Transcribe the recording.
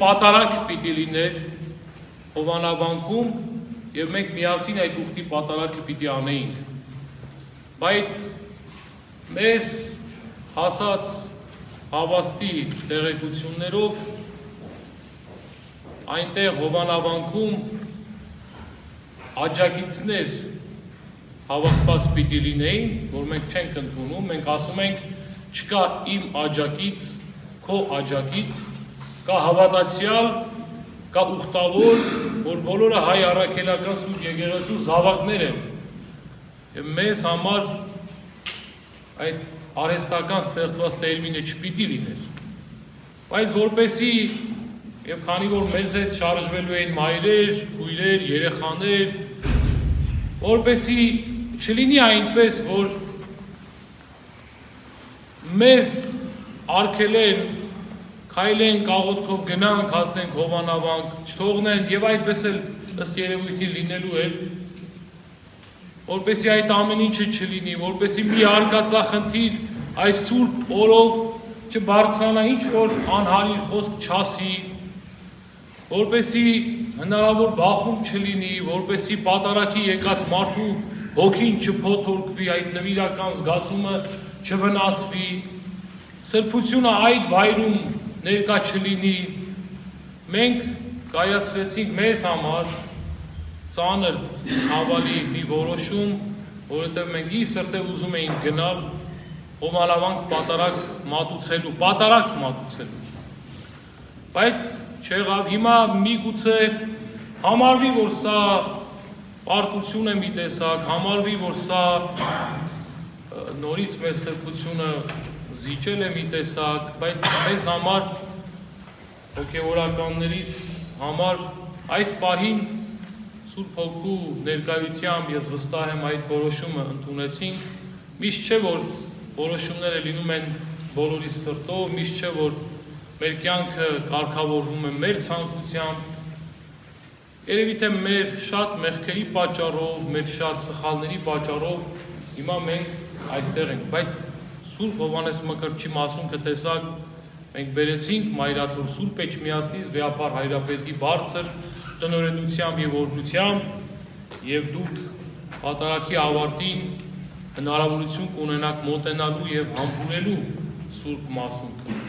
պատարակ պիտի լիներ Հովանավանքում և մենք միասին այդ ուխտի պատարակը պիտի անեինք, բայց մեզ հասած հավաստի տեղեկություններով այնտեղ Հովանավանքում աջակիցներ հավաքված պիտի լինեին, որ մենք չենք ընդունում, մենք ասում ենք չկա իմ աջակից, քո աջակից, կա հավատացյալ, կա ուխտավոր, որ բոլորը հայ առաքելական Սուրբ Եկեղեցու զավակներ են և մեզ համար այդ արհեստական ստեղծված տերմինը չպիտի լիներ, բայց որպեսի և քանի որ մեզ հետ շարժվելու էին մայրեր, քույրեր, երեխաներ, որպեսի չլինի այնպես, որ մեզ արգելեն, քայլենք, աղոթքով գնանք, հասնենք Հովանավանք, չթողնեն և այդպես էլ ըստ երևույթի լինելու էր, որպեսի այդ ամեն ինչը չլինի, որպեսի մի արկածախնդիր այս սուրբ օրով չբարձրանա ինչ-որ անհարիր խոսք չասի, որպեսի հնարավոր բախում չլինի, որպեսի պատարակի եկած մարդու հոգին չփոթորկվի, այդ նվիրական զգացումը չվնասվի, սրբությունը այդ վայրում ներկա չլինի, մենք կայացրեցինք մեզ համար ծանր ցավալի մի որոշում, որովհետև մենք ի սրտե ուզում էինք գնալ Հովանավանք պատարակ մատուցելու, բայց չեղավ, հիմա միգուցե համարվի, որ սա պարտություն է մի տեսակ, համարվի, որ սա նորից մեր սրբությունը զիջել է մի տեսակ, բայց մեզ համար, հոգևորականներիս համար այս պահին Սուրբ Հոգու ներկայությամբ ես վստահ եմ այդ որոշումը ընդունեցինք, միշտ չէ, որ որոշումները լինում են բոլորի սրտով, միշտ չէ, որ մեր կյանքը կարգավորվում է մեր ցանկությամբ, երևի թե մեր շատ մեղքերի պատճառով, մեր շատ սխալների պատճառով հիմա մենք այստեղ ենք, բայց Սուրբ Հովհաննես Մկրտչի մասունքը տեսակ մենք բերեցինք Մայրաթոր Սուրբ Էջմիածնից Վեհապար Հայրապետի բարձր տնօրենությամբ և օրհնությամբ և դուք պատարակի ավարտին հնարավորություն կունենաք մոտենալու և համբուրելու Սուրբ մասունքը։